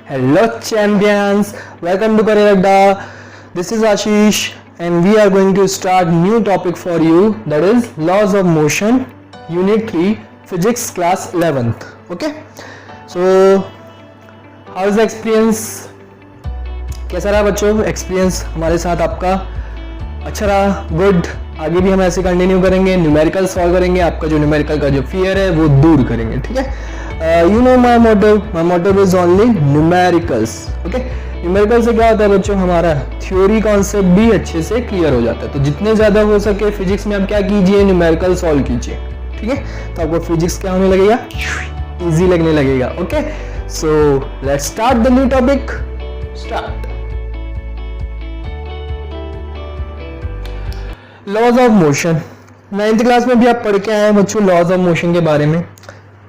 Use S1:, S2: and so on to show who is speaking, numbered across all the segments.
S1: Hello champions, welcome to Career Adda. This is Ashish and we are going to start new topic for you, that is laws of motion, unit 3, physics class 11th. Okay, so how is the experience? कैसा रहा बच्चों experience हमारे साथ आपका? अच्छा रहा, good. आगे भी हम ऐसे कंटिन्यू करेंगे, न्यूमेरिकल सॉल्व करेंगे, आपका जो न्यूमेरिकल का जो फियर है वो दूर करेंगे. ठीक है, you know my motive is only numericals. Okay, numerical से क्या होता है बच्चों, हमारा थ्योरी कॉन्सेप्ट भी अच्छे से क्लियर हो जाता है. तो जितने ज़्यादा हो सके फिजिक्स में आप क्या कीजिए, न्यूमेरिकल सॉल्व कीजिए. ठीक है, तो आपको फिजिक्स क्या होने लगेगा, इजी लगने लगेगा. Okay, so let's start the new topic. Start. Laws of motion. 9th class में भी आप पढ़ के आए हैं बच्चों लॉज ऑफ मोशन के बारे में.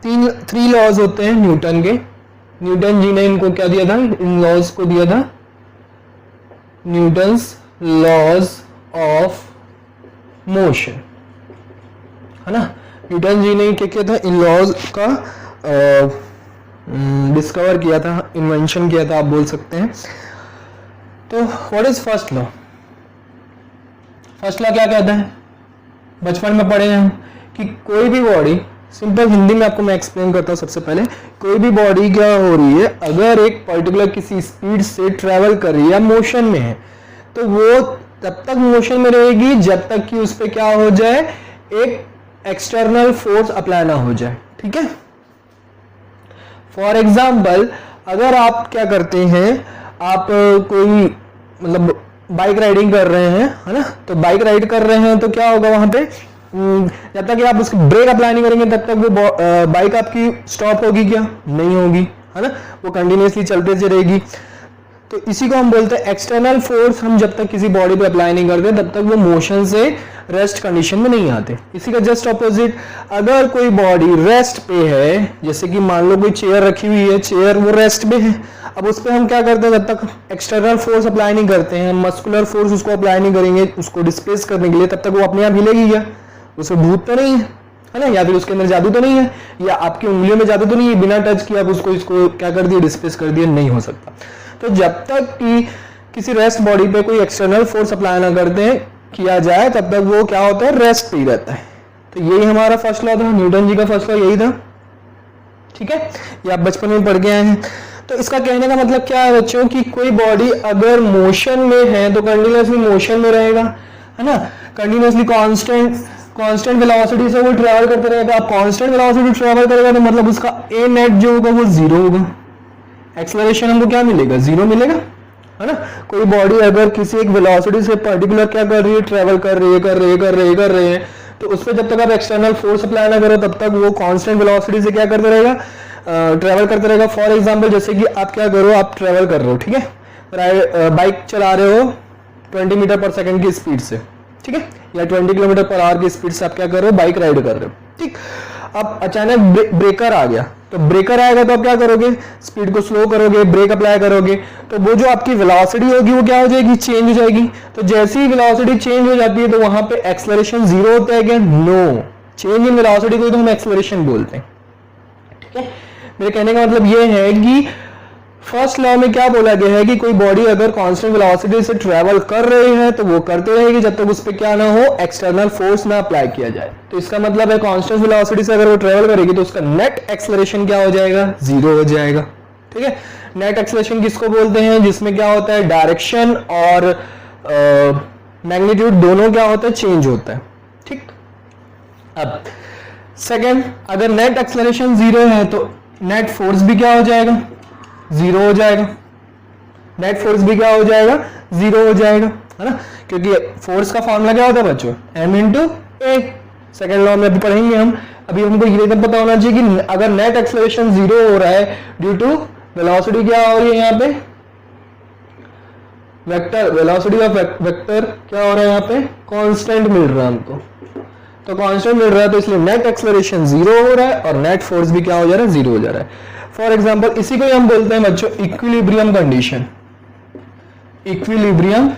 S1: थ्री लॉज होते हैं न्यूटन के. न्यूटन जी ने इनको क्या दिया था, इन लॉज को दिया था न्यूटन्स लॉज ऑफ मोशन, है ना. न्यूटन जी ने क्या किया था, इन लॉज का डिस्कवर किया था, इन्वेंशन किया था आप बोल सकते हैं. तो what is first law? First law क्या कहता है, बचपन में पढ़े हैं हम कि कोई भी बॉडी, सिंपल हिंदी में आपको मैं एक्सप्लेन करता हूँ. सबसे पहले कोई भी बॉडी क्या हो रही है, अगर एक पर्टिकुलर किसी स्पीड से ट्रेवल कर रही है, मोशन में है, तो वो तब तक मोशन में रहेगी जब तक कि उस पर क्या हो जाए, एक एक्सटर्नल फोर्स अप्लाई ना हो जाए. ठीक है, फॉर एग्जाम्पल अगर आप क्या करते हैं, आप कोई मतलब बाइक राइडिंग कर रहे हैं, है ना, तो बाइक राइड कर रहे हैं तो क्या होगा वहां पे, जब तक आप उसकी ब्रेक अप्लाई नहीं करेंगे तब तक वो बाइक आपकी स्टॉप होगी क्या, नहीं होगी, है ना, वो कंटिन्यूसली चलते रहेगी. तो इसी को हम बोलते हैं एक्सटर्नल फोर्स. हम जब तक किसी बॉडी पे अप्लाई नहीं करते तब तक वो मोशन से रेस्ट कंडीशन में नहीं आते. इसी का जस्ट ऑपोजिट, अगर कोई बॉडी रेस्ट पे है, जैसे कि मान लो कोई चेयर रखी हुई है, चेयर वो रेस्ट पे है, अब उस पर हम क्या करते हैं, जब तक एक्सटर्नल फोर्स अप्लाई नहीं करते हैं, मस्कुलर फोर्स उसको अप्लाई नहीं करेंगे उसको डिस्प्लेस करने के लिए, तब तक वो अपने आप हिलेगी क्या, उसमें भूत तो नहीं है ना, या फिर उसके अंदर जादू तो नहीं है, या आपकी उंगलियों में जादू तो नहीं है, बिना टच किए आप उसको इसको क्या कर दिए, डिस्प्लेस कर दिए, नहीं हो सकता. तो जब तक कि किसी रेस्ट बॉडी पे कोई एक्सटर्नल फोर्स अप्लाई ना करते हैं किया जाए तब तक वो क्या होता है, रेस्ट पे ही रहता है. तो यही हमारा फर्स्ट लॉ था, न्यूटन जी का फर्स्ट लॉ यही था. ठीक है, ये आप बचपन में पढ़ के आए हैं. तो इसका कहने का मतलब क्या है बच्चों, कि कोई बॉडी अगर मोशन में है तो कंटिन्यूसली मोशन में रहेगा, है ना, कंटिन्यूसली कांस्टेंट वेलोसिटी से वो ट्रैवल करते रहेगा. अब कांस्टेंट वेलोसिटी ट्रैवल करेगा तो मतलब उसका ए नेट जो होगा वो जीरो होगा. एक्सेलरेशन हमको क्या मिलेगा, जीरो मिलेगा, है ना. कोई बॉडी अगर किसी एक वेलोसिटी से पर्टिकुलर क्या कर रही है, ट्रैवल कर रही है, तो उस पर जब तक आप एक्सटर्नल फोर्स अप्लाई ना करो तब तक वो कांस्टेंट वेलोसिटी से क्या करते रहेगा, ट्रैवल करते रहेगा. फॉर एग्जांपल जैसे कि आप क्या करो, आप ट्रैवल कर रहे हो, ठीक है, बाइक चला रहे हो 20 मीटर पर सेकंड की स्पीड से, ठीक है, या 20 किलोमीटर पर आवर की स्पीड से आप क्या कर रहे हो, बाइक राइड कर रहे हो. ठीक, अब अचानक ब्रेकर आ गया, तो ब्रेकर आएगा तो आप क्या करोगे, स्पीड को स्लो करोगे, ब्रेक अप्लाई करोगे, तो वो जो आपकी वेलोसिटी होगी वो क्या हो जाएगी, चेंज हो जाएगी. तो जैसे ही वेलोसिटी चेंज हो जाती है तो वहां पे एक्सेलरेशन जीरो होता है क्या, नो. चेंज इन वेलोसिटी को तो हम एक्सेलरेशन बोलते हैं. ठीक है, मेरे कहने का मतलब ये है कि फर्स्ट लॉ में क्या बोला गया है कि कोई बॉडी अगर कांस्टेंट वेलोसिटी से ट्रैवल कर रही है तो वो करते रहेगी जब तक उस पर क्या ना हो, एक्सटर्नल फोर्स ना अप्लाई किया जाए. तो इसका मतलब है कांस्टेंट वेलोसिटी से अगर वो ट्रैवल करेगी तो उसका नेट एक्सेलरेशन क्या हो जाएगा, जीरो हो जाएगा. ठीक है, नेट एक्सेलरेशन किसको बोलते हैं, जिसमें क्या होता है, डायरेक्शन और मैग्नीट्यूड दोनों क्या होता है, चेंज होता है. ठीक, अब सेकेंड, अगर नेट एक्सेलरेशन जीरो है तो नेट फोर्स भी क्या हो जाएगा, जीरो हो जाएगा. नेट फोर्स भी क्या हो जाएगा, जीरो हो जाएगा, है ना, क्योंकि फोर्स का फॉर्मूला क्या होता है बच्चों, m इंटू ए. सेकेंड लॉ में अभी पढ़ेंगे हम. अभी हमको ये तक पता होना चाहिए कि अगर नेट एक्सेलरेशन जीरो हो रहा है ड्यू टू वेलोसिटी क्या हो रही है यहाँ पे, वेक्टर, वेलोसिटी ऑफ वेक्टर क्या हो रहा है यहाँ पे, कांस्टेंट मिल रहा है हमको. तो कांस्टेंट मिल रहा है तो इसलिए नेट एक्सेलरेशन जीरो हो रहा है और नेट फोर्स भी क्या हो जा रहा है, जीरो हो जा रहा है. फॉर एग्जाम्पल इसी को हम बोलते हैं बच्चों इक्विलिब्रियम कंडीशन. इक्विलिब्रियम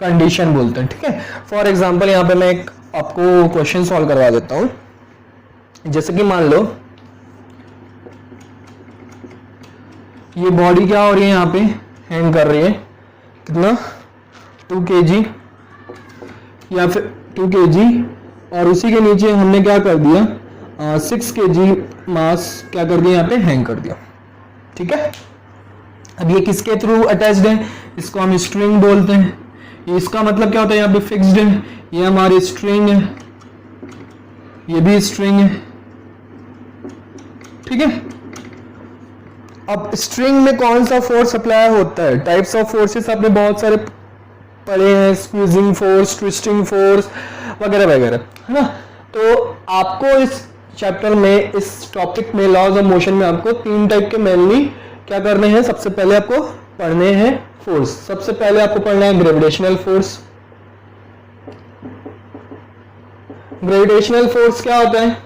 S1: कंडीशन बोलते हैं. ठीक है, फॉर एग्जाम्पल यहाँ पे मैं एक आपको क्वेश्चन सॉल्व करवा देता हूं. जैसे कि मान लो ये बॉडी क्या हो रही है, यहाँ पे हैंग कर रही है, कितना 2 kg या फिर 2 kg, और उसी के नीचे हमने क्या कर दिया 6 kg मास क्या कर दिया, यहाँ पे हैंग कर दिया। ठीक है, अब ये किसके थ्रू अटैच्ड है, इसको हम स्ट्रिंग बोलते हैं। इसका मतलब क्या होता है, यहाँ पे फिक्स्ड है, ये हमारी स्ट्रिंग है, ये भी स्ट्रिंग है। ठीक है, अब स्ट्रिंग में कौन सा फोर्स अप्लाई होता है, टाइप्स ऑफ फोर्सेस आपने बहुत सारे पढ़े हैं, स्क्वीजिंग फोर्स, ट्विस्टिंग फोर्स वगैरह वगैरह, है ना। तो आपको इस चैप्टर में, इस टॉपिक में, लॉज ऑफ मोशन में आपको 3 टाइप के मेनली क्या करने हैं, सबसे पहले आपको पढ़ने हैं फोर्स। सबसे पहले आपको पढ़ना है ग्रेविटेशनल फोर्स। ग्रेविटेशनल फोर्स क्या होता है,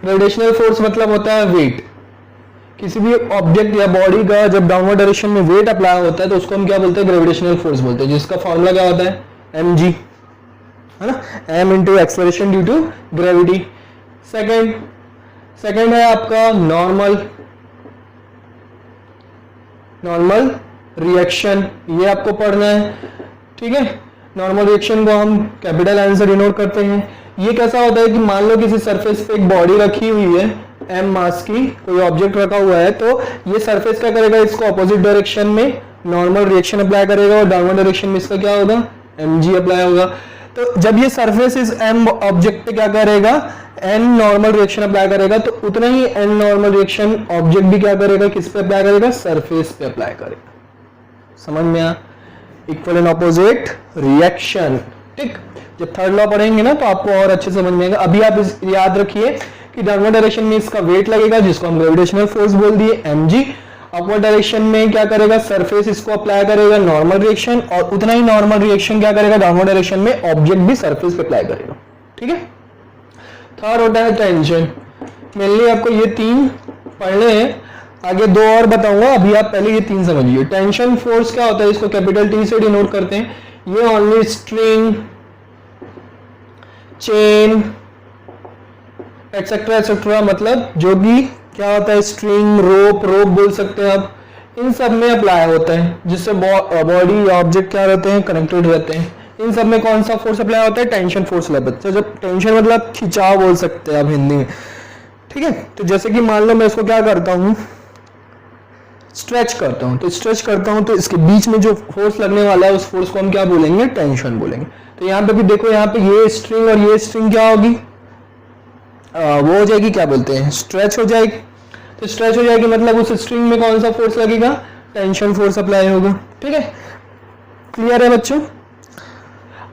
S1: ग्रेविटेशनल फोर्स मतलब होता है वेट। किसी भी ऑब्जेक्ट या बॉडी का जब डाउनवर्ड डायरेक्शन में वेट अप्लाई होता है तो उसको हम क्या बोलते हैं, ग्रेविटेशनल फोर्स बोलते हैं, जिसका फॉर्मूला क्या होता है, mg, है ना, m into acceleration due to gravity. Second है आपका नॉर्मल रिएक्शन, ये आपको पढ़ना है। ठीक है, नॉर्मल रिएक्शन को हम कैपिटल एन से डिनोट करते हैं। ये कैसा होता है कि मान लो किसी सरफेस पे एक बॉडी रखी हुई है, m मास की कोई ऑब्जेक्ट रखा हुआ है, तो ये सरफेस क्या करेगा, इसको ऑपोजिट डायरेक्शन में नॉर्मल रिएक्शन अप्लाई करेगा, और डाउनवर्ड डायरेक्शन में इसका क्या होगा, mg अप्लाई होगा। तो जब ये सरफेस इस m ऑब्जेक्ट पे क्या करेगा, n नॉर्मल रिएक्शन अप्लाई करेगा, तो उतना ही n नॉर्मल रिएक्शन ऑब्जेक्ट भी क्या करेगा, किस पे अप्लाई करेगा, सरफेस पे अप्लाई करेगा। समझ में आ, इक्वल एंड ऑपोजिट रिएक्शन। ठीक, जब थर्ड लॉ पढ़ेंगे ना तो आपको और अच्छे समझ में आएगा। अभी आप याद रखिए कि डाउनवर्ड डायरेक्शन में इसका वेट लगेगा, जिसको हम ग्रेविटेशनल फोर्स बोल दिए, mg। अपवर्ड डायरेक्शन में क्या करेगा, सरफेस इसको अप्लाई करेगा नॉर्मल रिएक्शन, और उतना ही नॉर्मल रिएक्शन क्या करेगा, डाउनवर्ड डायरेक्शन में ऑब्जेक्ट भी सरफेस पे अप्लाई करेगा। ठीक है, थर्ड होता है टेंशन। मेनली आपको ये 3 पढ़ने हैं, आगे 2 और बताऊंगा, अभी आप पहले ये 3 समझिए। टेंशन फोर्स क्या होता है, इसको कैपिटल T से डिनोट करते हैं। ये only string, chain etcetera etcetera, मतलब जो भी क्या होता है, स्ट्रिंग, रोप बोल सकते हैं आप, इन सब में अप्लाई होता है, जिससे बॉडी या ऑब्जेक्ट क्या रहते हैं, कनेक्टेड रहते हैं। इन सब में कौन सा फोर्स अप्लाई होता है, टेंशन फोर्स अप्लाई होता है। जब टेंशन मतलब खिंचाव बोल सकते हैं आप हिंदी में। ठीक है, तो जैसे कि मान लो मैं इसको क्या करता हूँ, स्ट्रेच करता हूँ, तो स्ट्रेच करता हूँ तो इसके बीच में जो फोर्स लगने वाला है उस फोर्स को हम क्या बोलेंगे, टेंशन बोलेंगे। तो यहाँ पे भी देखो, यहाँ पे ये स्ट्रिंग और ये स्ट्रिंग क्या होगी, वो हो जाएगी, क्या बोलते हैं, स्ट्रेच हो जाएगी। तो स्ट्रेच हो जाएगी मतलब उस स्ट्रिंग में कौन सा फोर्स लगेगा, टेंशन फोर्स अप्लाई होगा। ठीक है, क्लियर है बच्चों।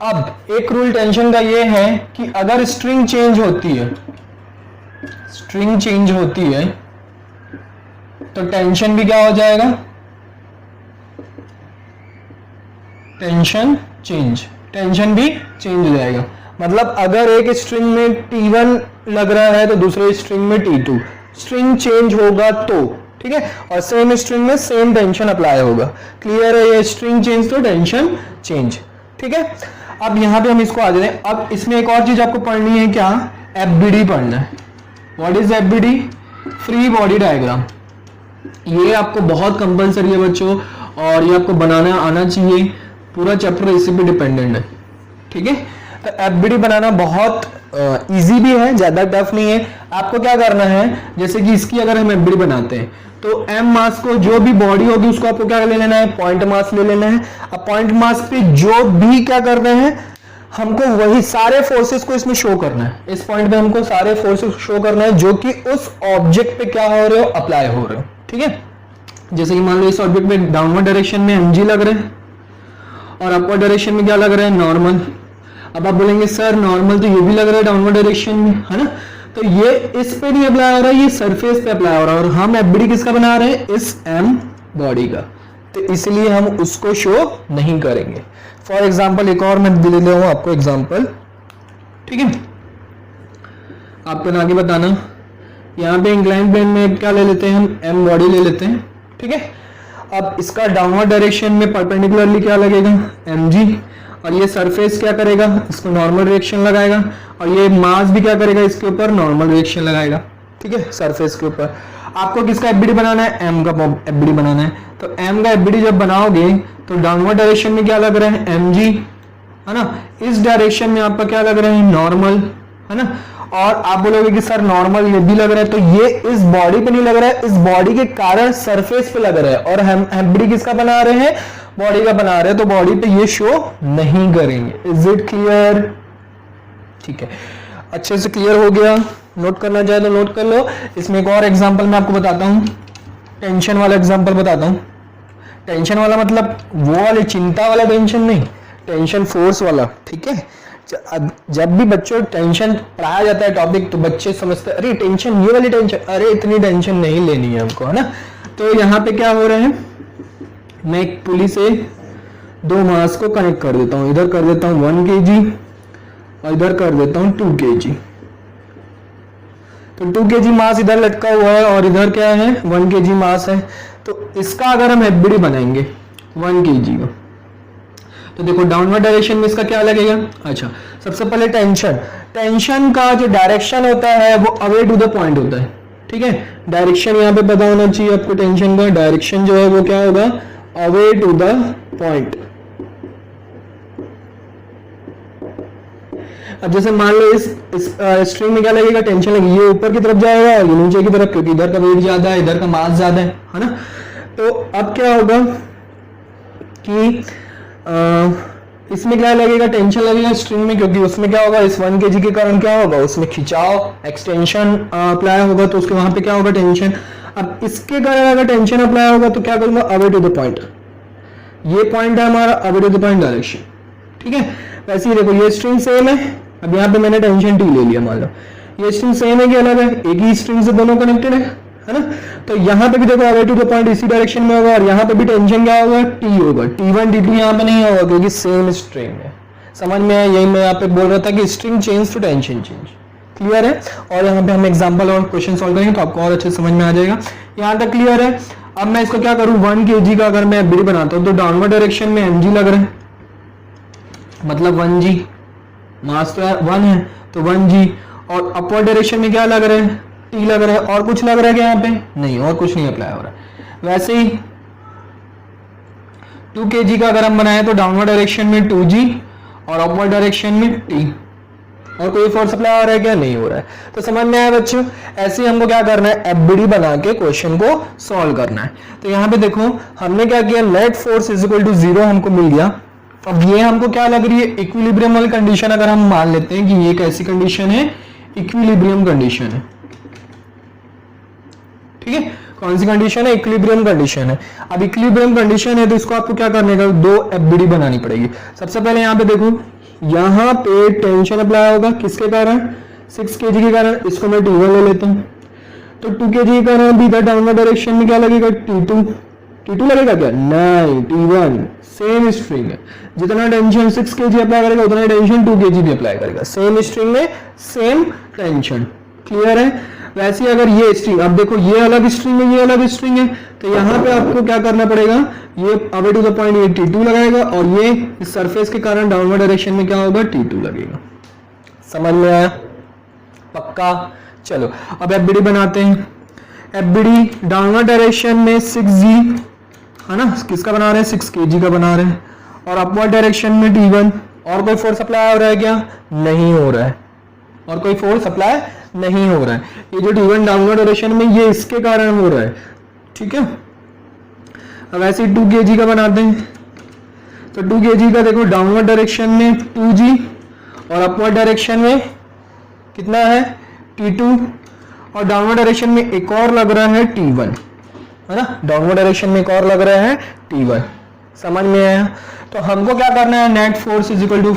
S1: अब एक रूल टेंशन का ये है कि अगर स्ट्रिंग चेंज होती है तो टेंशन भी क्या हो जाएगा, टेंशन भी चेंज हो जाएगा। मतलब अगर एक स्ट्रिंग में T1 लग रहा है तो दूसरे स्ट्रिंग में T2, स्ट्रिंग चेंज होगा तो, ठीक है, और सेम स्ट्रिंग में सेम टेंशन अप्लाई होगा। क्लियर है, ये स्ट्रिंग चेंज तो टेंशन चेंज। ठीक है, अब यहाँ पे हम इसको आ जाते हैं। अब इसमें एक और चीज आपको पढ़नी है, क्या, FBD पढ़ना है। What is FBD, free body diagram. ये आपको बहुत कंपलसरी है बच्चों, और ये आपको बनाना आना चाहिए, पूरा चैप्टर इसी पे डिपेंडेंट है। ठीक है, तो FBD बनाना बहुत इजी भी है, ज्यादा टफ नहीं है। आपको क्या करना है, जैसे कि इसकी अगर हम FBD बनाते हैं तो m मास को, जो भी बॉडी होगी उसको आपको क्या ले लेना है, पॉइंट मास ले लेना है। अब पॉइंट मास पे जो भी क्या कर रहे हैं, हमको वही सारे फोर्सेस को इसमें शो करना है। इस पॉइंट पे हमको सारे फोर्सेस शो करना है जो कि उस ऑब्जेक्ट पे क्या हो रहे हो, अप्लाई हो रहे हो। ठीक है, जैसे कि मान लो इस ऑब्जेक्ट में डाउनवर्ड डायरेक्शन में mg लग रहे हैं और अपवर्ड डायरेक्शन में क्या लग रहा है, नॉर्मल। अब आप बोलेंगे सर नॉर्मल तो ये भी लग रहा है डाउनवर्ड डायरेक्शन में, है ना, तो ये इस पे नहीं अप्लाई हो रहा है, ये सरफेस पे अप्लाई हो रहा है, और हम FBD किसका बना रहे हैं, इस m बॉडी का, तो इसलिए हम उसको शो नहीं करेंगे। फॉर एग्जाम्पल एक और मैं दे ले रहा हूं आपको एग्जाम्पल। ठीक है, आपको आगे बताना, यहाँ पे इंक्लाइन प्लेन में क्या ले लेते हैं हम, m बॉडी ले लेते हैं। ठीक है, अब इसका डाउनवर्ड डायरेक्शन में परपेंडिकुलरली क्या लगेगा, mg, और ये सरफेस क्या करेगा, इसको नॉर्मल रिएक्शन लगाएगा, और ये मास भी क्या करेगा, इसके ऊपर नॉर्मल रिएक्शन लगाएगा। ठीक है, सरफेस के ऊपर। आपको किसका एफबीडी बनाना है, एम का एफबीडी बनाना है। तो एम का एफबीडी जब बनाओगे तो डाउनवर्ड डायरेक्शन में क्या लग रहा है, एम जी, है ना। इस डायरेक्शन में आपका क्या लग रहा है, नॉर्मल, है ना। और आप बोलोगे कि सर नॉर्मल ये भी लग रहा है, तो ये इस बॉडी पे नहीं लग रहा है, इस बॉडी के कारण सरफेस पे लग रहा है। और हम एफबीडी किसका बना रहे हैं, बॉडी का बना रहे हैं, तो बॉडी पे ये शो नहीं करेंगे। Is it clear? ठीक है, अच्छे से क्लियर हो गया। नोट करना चाहे तो नोट कर लो। इसमें एक और एग्जांपल मैं आपको बताता हूँ, टेंशन वाला एग्जांपल बताता हूँ। टेंशन वाला मतलब वो वाली चिंता वाला टेंशन नहीं, टेंशन फोर्स वाला, ठीक है। जब भी बच्चों टेंशन पढ़ाया जाता है टॉपिक, तो बच्चे समझते हैं अरे टेंशन, ये वाली टेंशन, अरे इतनी टेंशन नहीं लेनी है हमको, है ना। तो यहाँ पे क्या हो रहा है, मैं एक पुली से दो मास को कनेक्ट कर देता हूँ, इधर कर देता हूँ 1 kg और इधर कर देता हूँ 2 kg। तो 2 kg मास इधर लटका हुआ है और इधर क्या है, 1 kg मास है। तो इसका अगर हम एफबीडी बनाएंगे 1 kg का, तो देखो डाउनवर्ड डायरेक्शन में इसका क्या लगेगा। अच्छा, सबसे पहले टेंशन का जो डायरेक्शन होता है वो अवे टू द पॉइंट होता है, ठीक है। डायरेक्शन यहाँ पे पता होना चाहिए आपको, टेंशन का डायरेक्शन जो है वो क्या होगा, अवे टू द पॉइंट। अब जैसे मान लो इस स्ट्रिंग में क्या लगेगा, टेंशन लगेगी, ये ऊपर की तरफ जाएगा और ये नीचे की तरफ, क्योंकि इधर का वेट ज्यादा है, इधर का मास ज्यादा है ना। तो अब क्या होगा कि इसमें क्या लगेगा, टेंशन लगेगा स्ट्रिंग में, क्योंकि उसमें क्या होगा, इस 1 kg के कारण क्या होगा, उसमें खिंचाव, एक्सटेंशन अप्लाई होगा, तो उसके वहां पे क्या होगा, टेंशन। अब इसके कारण अगर टेंशन अप्लाई होगा तो क्या करूंगा, अवे टू द पॉइंट। ये पॉइंट है हमारा away to the point direction, ठीक है। वैसे ही देखो ये स्ट्रिंग सेम है, अब यहाँ पे मैंने टेंशन टी ले लिया, मान लो ये स्ट्रिंग सेम है कि अलग है, एक ही स्ट्रिंग से दोनों कनेक्टेड है ना। तो यहाँ पे भी देखो अवे टू द पॉइंट इसी डायरेक्शन में होगा, और यहाँ पे भी टेंशन क्या होगा, टी होगा। T1 T2 यहाँ पे नहीं होगा क्योंकि सेम स्ट्रिंग है। समझ में आया? यही मैं यहाँ पे बोल रहा था कि string change to tension change, clear है। और यहाँ पे हम एग्जाम्पल और क्वेश्चन सॉल्व करेंगे तो आपको और अच्छे समझ में आ जाएगा। यहाँ तक क्लियर है। अब मैं इसको क्या करूँ, 1 kg का अगर मैं एफबीडी बनाता हूँ तो डाउनवर्ड डायरेक्शन में mg लग रहा है, मतलब 1g, मास तो 1 है तो 1g, और अपवर्ड डायरेक्शन में क्या लग रहा है, टी लग रहा है। और कुछ लग रहा है क्या यहाँ पे, नहीं, और कुछ नहीं अप्लाई हो रहा है। वैसे ही 2 kg का अगर हम बनाए तो डाउनवर्ड डायरेक्शन में 2g और अपवर्ड डायरेक्शन में t, और कोई फोर्स अप्लाई हो रहा है क्या, नहीं हो रहा है। तो समझ में आया बच्चों, ऐसे ही हमको क्या करना है, एफबीडी बना के क्वेश्चन को सॉल्व करना है। तो यहाँ पे देखो हमने क्या किया, net force is equal to 0 हमको मिल गया। अब ये हमको क्या लग रही है, इक्विलिब्रियम वाली कंडीशन। अगर हम मान लेते हैं कि ये कैसी कंडीशन है, इक्विलिब्रियम कंडीशन है, ठीक है। कौन सी कंडीशन है, इक्विलिब्रियम कंडीशन है। अब इक्विलिब्रियम कंडीशन है तो इसको आपको क्या करने का, 2 एफबीडी बनानी पड़ेगी। सबसे पहले यहाँ पे देखो, यहाँ पे टेंशन अप्लाई होगा, किसके कारण, 6 kg के कारण। इसको मैं T1 ले लेता हूँ, तो 2 kg के कारण भी इधर डाउनवर्ड डायरेक्शन में क्या लगेगा, T2 लगेगा क्या, नहीं, T1, सेम स्ट्रिंग है। जितना टेंशन 6 kg अप्लाई करेगा उतना टेंशन 2 kg भी अप्लाई करेगा, सेम स्ट्रिंग में सेम टेंशन, क्लियर है। वैसे अगर ये स्ट्रिंग, अब देखो ये अलग स्ट्रिंग है, ये अलग स्ट्रिंग है, तो यहाँ पे आपको क्या करना पड़ेगा, ये अवे टू द पॉइंट ये T2 लगाएगा, और ये इस सरफेस के कारण डाउनवर्ड डायरेक्शन में क्या होगा, T2 लगेगा। समझ में आया, पक्का। चलो अब एफबीडी बनाते हैं। एफबीडी डाउनवर्ड डायरेक्शन में 6g, है ना, किसका बना रहे हैं, 6 kg का बना रहे हैं, और अपवर्ड डायरेक्शन में T1। और कोई फोर्स अप्लाई हो रहा है क्या, नहीं हो रहा है, और कोई फोर्स अप्लाई नहीं हो रहा है। ये जो T1 डाउनवर्ड डायरेक्शन में, ये इसके कारण हो रहा है, ठीक है। अब ऐसे 2 kg का बनाते हैं, तो 2 kg का देखो डाउनवर्ड डायरेक्शन में 2g और अपवर्ड डायरेक्शन में कितना है, T2, और डाउनवर्ड डायरेक्शन में एक और लग रहा है T1, है ना। डाउनवर्ड डायरेक्शन में एक और लग रहा है T1। समझ में आया। तो हमको क्या करना है, net force is equal to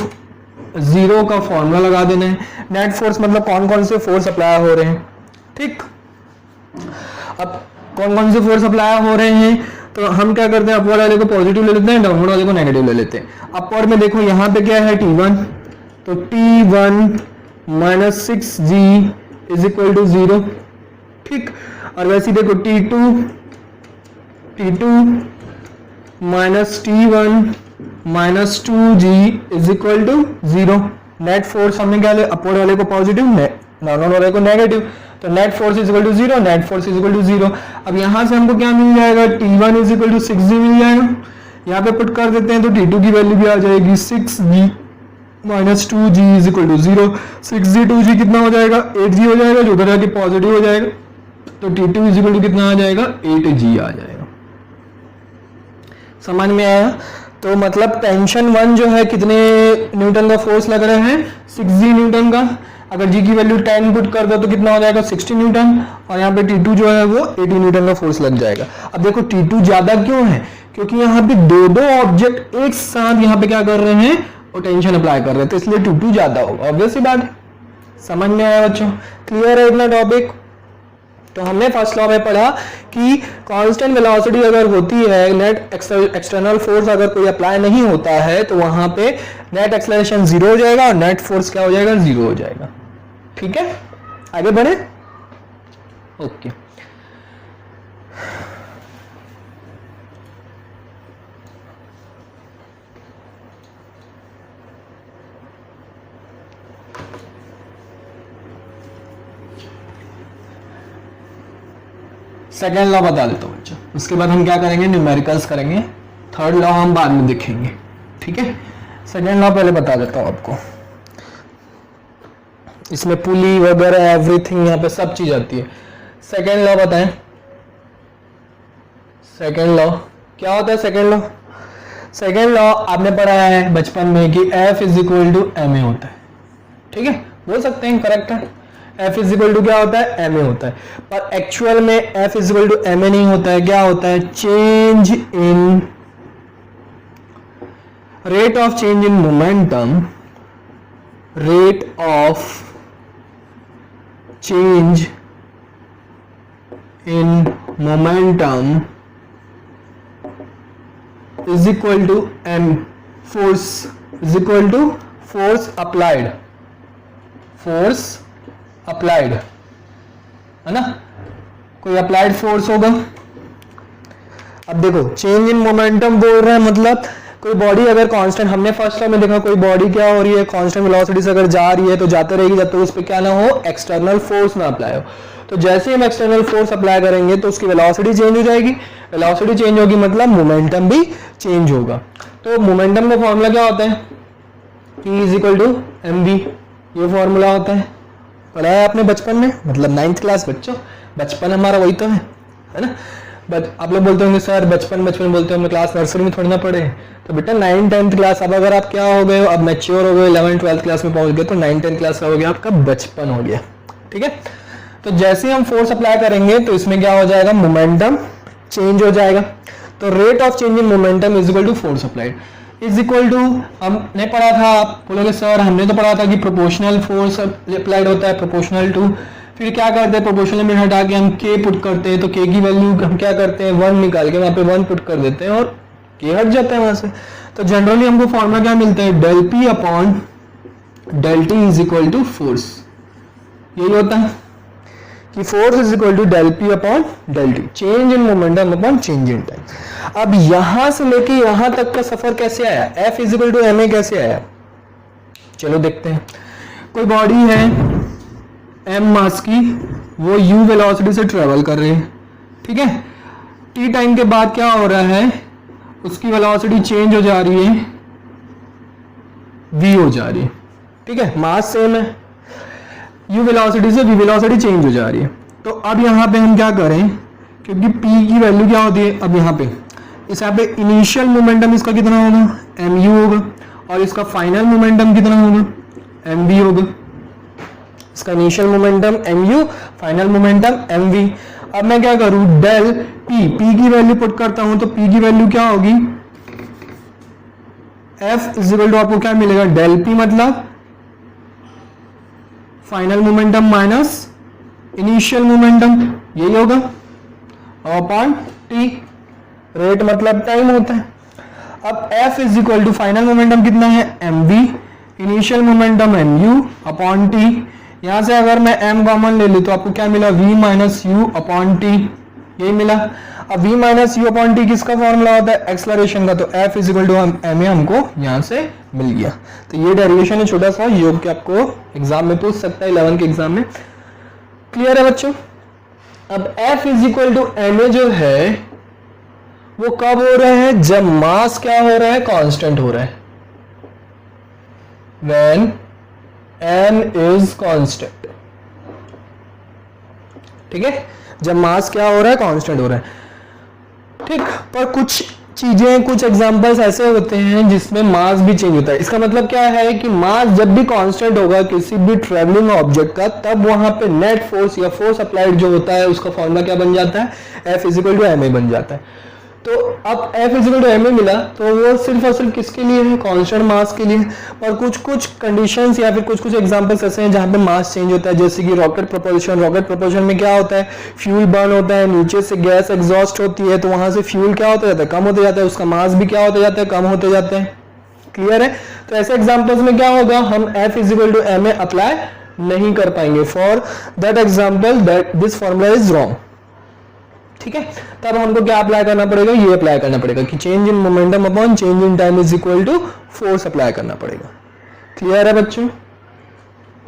S1: 0 का फॉर्मूला लगा देना है। नेट फोर्स मतलब कौन कौन से फोर्स अप्लाई हो रहे हैं, ठीक। अब कौन कौन से फोर्स अप्लाई हो रहे हैं, तो हम क्या करते हैं, अपवर्ड वाले को पॉजिटिव ले लेते हैं, डाउनवर्ड वाले को नेगेटिव ले लेते हैं। अपवर्ड में देखो यहाँ पे क्या है, T1, तो T1 minus 6g is equal to 0, ठीक। और वैसे देखो T2 minus T1 minus 2g is equal to 0। Net force हमने क्या लिया, अपवर्ड वाले को पॉजिटिव, डाउनवर्ड वाले को नेगेटिव। तो net force is equal to 0, net force is equal to 0। अब यहां से हमको क्या मिल जाएगा, T1 is equal to 6G मिल जाएगा। यहाँ पे पुट कर देते हैं तो T2 की वैल्यू भी आ जाएगी 6G minus 2G is equal to 0। 6G 2G कितना हो जाएगा, 8G हो जाएगा, जो उधर जाके पॉजिटिव हो जाएगा। तो T2 इज इक्वल टू कितना आ जाएगा, 8G आ जाएगा। समझ में आया? तो मतलब टेंशन 1 जो है कितने न्यूटन का फोर्स लग रहा है, 6G न्यूटन का। अगर G की वैल्यू 10 पुट कर दो तो कितना हो जाएगा, 60 न्यूटन। और यहाँ पे T2 जो है वो 80 न्यूटन का फोर्स लग जाएगा। अब देखो T2 ज्यादा क्यों है, क्योंकि यहाँ पे दो ऑब्जेक्ट एक साथ यहाँ पे क्या कर रहे हैं, वो टेंशन अप्लाई कर रहे हैं, तो इसलिए T2 ज्यादा होगा। ऑब्वियस सी बात है। समझ में आया बच्चों? क्लियर है इतना टॉपिक? तो हमने फर्स्ट लॉ में पढ़ा कि कांस्टेंट वेलोसिटी अगर होती है, नेट एक्सटर्नल फोर्स अगर कोई अप्लाई नहीं होता है तो वहां पे नेट एक्सेलरेशन 0 हो जाएगा और नेट फोर्स क्या हो जाएगा, 0 हो जाएगा। ठीक है, आगे बढ़े। ओके, सेकेंड लॉ बता देता हूँ बच्चों, उसके बाद हम क्या करेंगे, न्यूमेरिकल्स करेंगे। थर्ड लॉ हम बाद में देखेंगे। ठीक है, सेकेंड लॉ पहले बता देता हूँ आपको। इसमें पुली वगैरह एवरीथिंग यहाँ पे सब चीज आती है। सेकेंड लॉ बताएं। सेकेंड लॉ क्या होता है? सेकेंड लॉ, सेकेंड लॉ आपने पढ़ा है बचपन में कि F is equal to ma होता है। ठीक है, बोल सकते हैं, करेक्ट है। F इज इक्वल टू क्या होता है, ma होता है। पर एक्चुअल में F is equal to ma नहीं होता है। क्या होता है? Change in rate of change in momentum, rate of change in momentum is equal to m force is equal to force applied, force applied है ना, कोई अप्लाइड फोर्स होगा। अब देखो चेंज इन मोमेंटम बोल रहा है, मतलब कोई बॉडी अगर कांस्टेंट, हमने फर्स्ट टाइम में देखा कोई बॉडी क्या हो रही है, कांस्टेंट वेलोसिटी से अगर जा रही है तो जाते रहेगी जब तक उस पर क्या ना हो, एक्सटर्नल फोर्स ना अप्लाई हो। तो जैसे हम एक्सटर्नल फोर्स अप्लाई करेंगे तो उसकी वेलोसिटी चेंज हो जाएगी। वेलोसिटी चेंज होगी मतलब मोमेंटम भी चेंज होगा। तो मोमेंटम का फॉर्मूला क्या होता है, P is equal to mv, ये फॉर्मूला होता है। पढ़ा है आपने बचपन में, मतलब 9th क्लास बच्चों, बचपन हमारा वही तो है ना। बट आप लोग बोलते होंगे सर बचपन बचपन बोलते हैं, हमने क्लास नर्सरी में थोड़ी ना पढ़े। तो बेटा 9th 10th क्लास, अब अगर आप क्या हो गए हो, अब मैच्योर हो गए, 11th 12th क्लास में पहुंच गए, तो 9th 10th क्लास का हो गया आपका बचपन हो गया। ठीक है, तो जैसे हम फोर्स अप्लाई करेंगे तो इसमें क्या हो जाएगा, मोमेंटम चेंज हो जाएगा। तो rate of change in momentum is equal to force applied is equal to, हमने पढ़ा था, आप बोलोगे सर हमने तो पढ़ा था कि प्रोपोर्शनल फोर्स अप्लाइड होता है, प्रोपोर्शनल टू। फिर क्या करते हैं, प्रोपोर्शनल में हटा के हम k पुट करते हैं, तो k की वैल्यू हम क्या करते हैं, 1 निकाल के वहां पे 1 पुट कर देते हैं और k हट जाता है वहां से। तो जनरली हमको फॉर्मूला क्या मिलता है, del p upon del t is equal to force. यही होता है कि force is equal to del p upon del t, change in momentum upon change in time. अब यहां से लेके यहां तक का सफर कैसे आया, F is equal to ma कैसे आया, चलो देखते हैं। कोई बॉडी है m मास की, वो u वेलोसिटी से ट्रेवल कर रही है। ठीक है, t टाइम के बाद क्या हो रहा है, उसकी वेलोसिटी चेंज हो जा रही है, v हो जा रही है। ठीक है, मास सेम है, u वेलोसिटी से v वेलोसिटी चेंज हो जा रही है। तो अब यहाँ पे हम क्या करें, क्योंकि p की वैल्यू क्या होती है, अब यहाँ पे इस यहाँ पे इनिशियल मोमेंटम इसका कितना होगा, mu होगा, और इसका फाइनल मोमेंटम कितना होगा, mv होगा। इसका initial momentum mu, final momentum mv। अब मैं क्या करूं, del p की वैल्यू पुट करता हूं, तो p की वैल्यू क्या होगी, F इज इक्वल टू आपको क्या मिलेगा, del p मतलब final momentum minus initial momentum, यही होगा, अपॉन t, रेट मतलब टाइम होता है। अब F is equal to final momentum कितना है, mv, initial momentum mu upon t। यहां से अगर मैं m कॉमन ले लूं तो आपको क्या मिला, v minus u upon t, यही मिला। अब v minus u upon t किसका फॉर्मूला होता है, एक्सलरेशन का, तो F is equal to ma हमको यहां से मिल गया। तो ये डेरिवेशन है छोटा सा, योग के आपको एग्जाम में पूछ सकता है, 11 के एग्जाम में। क्लियर है बच्चों? अब F is equal to ma जो है वो कब हो रहा है? जब मास क्या हो रहा है? कांस्टेंट हो रहा है। When m is constant, ठीक है, जब मास क्या हो रहा है? कांस्टेंट हो रहा है। ठीक, पर कुछ चीजें, कुछ एग्जांपल्स ऐसे होते हैं जिसमें मास भी चेंज होता है। इसका मतलब क्या है कि मास जब भी कांस्टेंट होगा किसी भी ट्रेवलिंग ऑब्जेक्ट का, तब वहां पे नेट फोर्स या फोर्स अप्लाइड जो होता है उसका फॉर्मूला क्या बन जाता है? F is equal to ma बन जाता है। तो अब F is equal to ma मिला तो वो सिर्फ और सिर्फ किसके लिए है? कांस्टेंट मास के लिए। और कुछ कुछ कंडीशंस या फिर कुछ कुछ एग्जांपल्स ऐसे हैं जहां पे मास चेंज होता है, जैसे कि रॉकेट प्रोपल्शन। रॉकेट प्रोपल्शन में क्या होता है? फ्यूल बर्न होता है, नीचे से गैस एग्जॉस्ट होती है, तो वहां से फ्यूल क्या होता जाता है? कम होते जाता है, उसका मास भी क्या होता जाता है? कम होते जाते हैं। क्लियर है? तो ऐसे एग्जाम्पल्स में क्या होगा? हम F is equal to ma apply नहीं कर पाएंगे। For that example that this formula is wrong. ठीक है, तब हमको क्या अप्लाई करना पड़ेगा? ये अप्लाई करना पड़ेगा कि change in momentum upon change in time is equal to force apply करना पड़ेगा। क्लियर है बच्चों?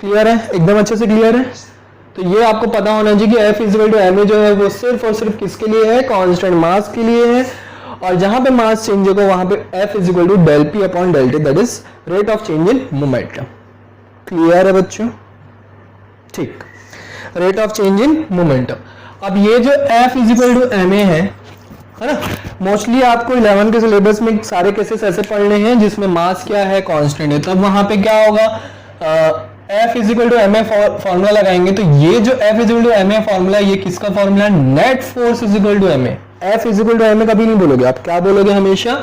S1: क्लियर है? एकदम अच्छे से क्लियर है? तो ये आपको पता होना चाहिए कि F is equal to ma जो है वो सिर्फ और सिर्फ किसके लिए है? कांस्टेंट मास के लिए है। और जहां पे मास चेंज होगा वहां पे F is equal to del p upon del t, that is rate of change in momentum. Clear है बच्चों? ठीक, rate of change in momentum. अब ये जो F is equal to ma है ना, मोस्टली आपको 11 के सिलेबस में सारे केसेस ऐसे पढ़ने हैं जिसमें मास क्या है? कांस्टेंट है। तब वहां पे क्या होगा? F is equal to ma formula लगाएंगे। तो ये जो F is equal to ma formula, ये किसका फॉर्मूला है? Net force is equal to ma। F is equal to ma कभी नहीं बोलोगे आप, क्या बोलोगे? हमेशा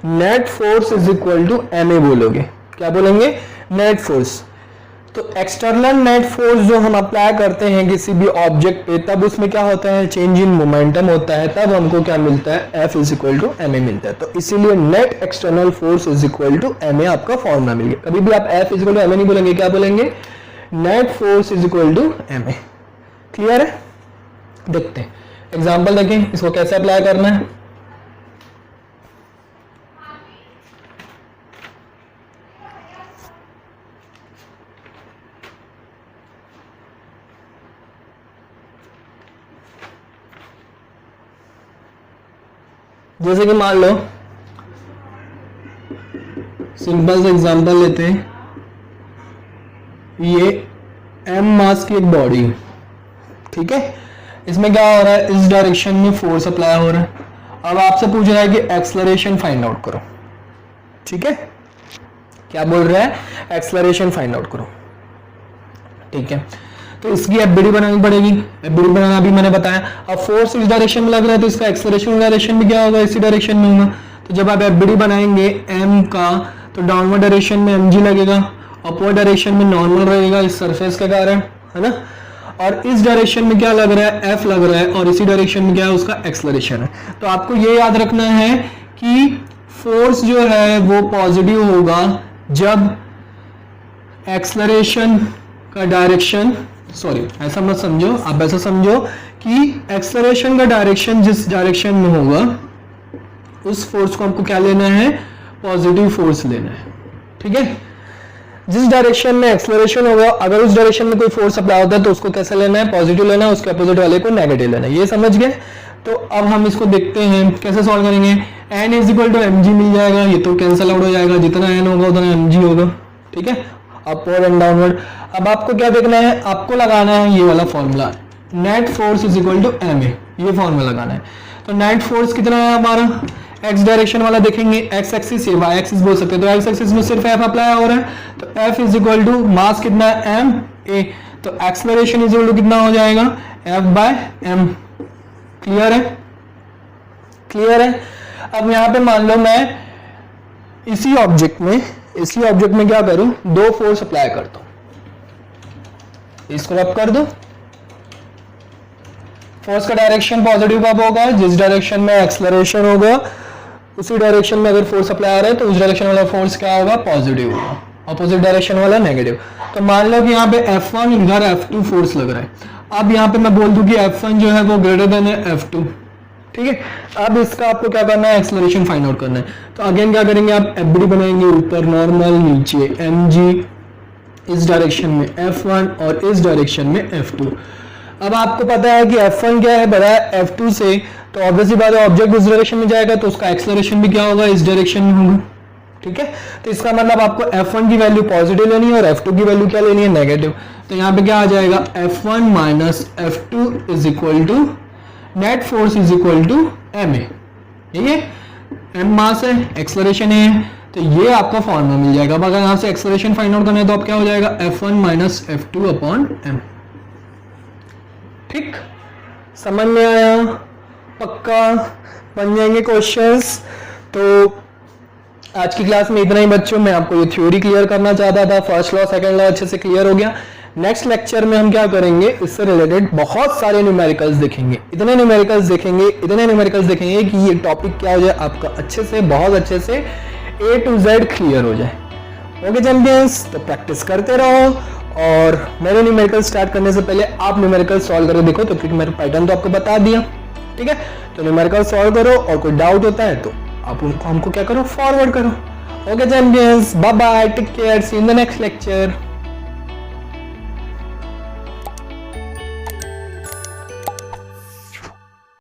S1: net force is equal to ma बोलोगे। क्या बोलेंगे? Net force. तो एक्सटर्नल नेट फोर्स जो हम अप्लाई करते हैं किसी भी ऑब्जेक्ट पे, तब उसमें क्या होता है? चेंज इन मोमेंटम होता है। तब हमको क्या मिलता है? F is equal to ma मिलता है। तो इसीलिए net external force is equal to ma आपका फॉर्मूला मिल गया। कभी भी आप F is equal to ma नहीं बोलेंगे, क्या बोलेंगे? Net force is equal to ma। Clear है? देखते हैं एग्जाम्पल, देखें इसको कैसे अप्लाई करना है। जैसे कि मान लो सिंपल से एग्जांपल लेते हैं, ये m मास की एक बॉडी, ठीक है, इसमें क्या हो रहा है? इस डायरेक्शन में फोर्स अप्लाई हो रहा है। अब आपसे पूछ रहा है कि एक्सेलरेशन फाइंड आउट करो। ठीक है, क्या बोल रहा है? एक्सेलरेशन फाइंड आउट करो। ठीक है, तो इसकी एफबीडी बनानी पड़ेगी। एफबीडी बनाना भी मैंने बताया। अब फोर्स इस डायरेक्शन में लग रहा है तो इसका एक्सेलरेशन डायरेक्शन भी क्या होगा? इसी डायरेक्शन में होगा। तो जब आप एफबीडी बनाएंगे m का, तो डाउनवर्ड डायरेक्शन में mg लगेगा, अपवर्ड डायरेक्शन में नॉर्मल रहेगा इस सरफेस के कारण, है ना। और इस डायरेक्शन में क्या लग रहा है? f लग रहा है। और इसी डायरेक्शन में क्या है? उसका एक्सेलरेशन है। तो आपको ये याद रखना है कि फोर्स जो है वो पॉजिटिव होगा जब एक्सेलरेशन का डायरेक्शन, सॉरी ऐसा मत समझो, आप ऐसा समझो कि एक्सेलरेशन का डायरेक्शन जिस डायरेक्शन में होगा उस फोर्स को हमको क्या लेना है? पॉजिटिव फोर्स लेना है। ठीक है, जिस डायरेक्शन में एक्सेलरेशन होगा, अगर उस डायरेक्शन में कोई फोर्स अप्लाई होता है तो उसको कैसे लेना है? पॉजिटिव लेना है, उसके अपोजिट वाले को नेगेटिव लेना है। ये समझ गए? तो अब हम इसको देखते हैं कैसे सॉल्व करेंगे। n is equal to mg मिल जाएगा, ये तो कैंसिल आउट हो जाएगा, जितना n होगा उतना mg होगा। ठीक है, अपवर्ड एंड डाउनवर्ड। अब आपको क्या देखना है? आपको लगाना है ये वाला formula, net force is equal to ma, ये फॉर्मूला लगाना है। तो नेट फोर्स कितना है हमारा? एक्स डायरेक्शन वाला देखेंगे, एक्स एक्सिस या वाई एक्सिस बोल सकते हैं। तो एक्स एक्सिस में सिर्फ एफ अप्लाई हो रहा है, तो F is equal to mass कितना है? एम ए, तो एक्सेलरेशन इज इक्वल टू कितना हो जाएगा? F by m. क्लियर है? क्लियर है? अब यहाँ पे मान लो मैं इसी ऑब्जेक्ट में क्या करूं? दो फोर्स अप्लाई करता हूं, इसको रब कर दो। फोर्स का डायरेक्शन पॉजिटिव कब होगा? जिस डायरेक्शन में एक्सेलरेशन होगा उसी डायरेक्शन में अगर फोर्स अप्लाई आ रहा है तो उस डायरेक्शन वाला फोर्स क्या होगा? पॉजिटिव होगा, अपोजिट डायरेक्शन वाला नेगेटिव। तो मान लो कि यहाँ पे F1 इधर F2 फोर्स लग रहा है। अब यहाँ पे मैं बोल दूं कि F1 जो है वो ग्रेटर देन है F2। ठीक है, अब इसका आपको क्या करना है? एक्सेलरेशन फाइंड आउट करना है। तो अगेन क्या करेंगे? आप एफबीडी बनाएंगे, ऊपर नॉर्मल, नीचे mg, इस डायरेक्शन में F1 और इस डायरेक्शन में F2। अब आपको पता है कि F1 क्या है, बड़ा है F2 से, तो ऑब्वियसली बात है ऑब्जेक्ट उस डायरेक्शन में जाएगा तो उसका एक्सेलरेशन भी क्या होगा, इस डायरेक्शन में होगा। ठीक है, तो इसका मतलब आपको F1 की वैल्यू पॉजिटिव लेनी है और F2 की वैल्यू क्या लेनी है, नेगेटिव। तो यहाँ पे क्या आ जाएगा, F1 minus F2 is equal to net force is equal to ma। ठीक है, m मास है, एक्सेलरेशन है, तो ये आपका फॉर्मूला मिल जाएगा। अब अगर यहाँ से एक्सेलरेशन फाइंड आउट करना है तो आप क्या हो जाएगा, F1 minus F2 upon m। ठीक, समझ में आया, पक्का बन जाएंगे क्वेश्चंस। तो आज की क्लास में इतना ही बच्चों, मैं आपको ये थ्योरी क्लियर करना चाहता था, फर्स्ट लॉ सेकंड लॉ अच्छे से क्लियर हो गया। नेक्स्ट लेक्चर में हम क्या करेंगे, इससे रिलेटेड बहुत सारे न्यूमेरिकल्स देखेंगे, इतने न्यूमेरिकल्स देखेंगे कि ये टॉपिक क्या हो जाए आपका अच्छे से, बहुत अच्छे से A to Z क्लियर हो जाए। ओके चैंपियंस, तो प्रैक्टिस करते रहो, और मेरे न्यूमेरिकल स्टार्ट करने से पहले आप न्यूमेरिकल सॉल्व करके देखो, तो क्योंकि मेरा पैटर्न तो आपको बता दिया। ठीक है, तो न्यूमेरिकल सॉल्व करो, और कोई डाउट होता है तो आप उनको हमको क्या करो, फॉरवर्ड करो। Okay champions, bye bye, take care, see in the next lecture.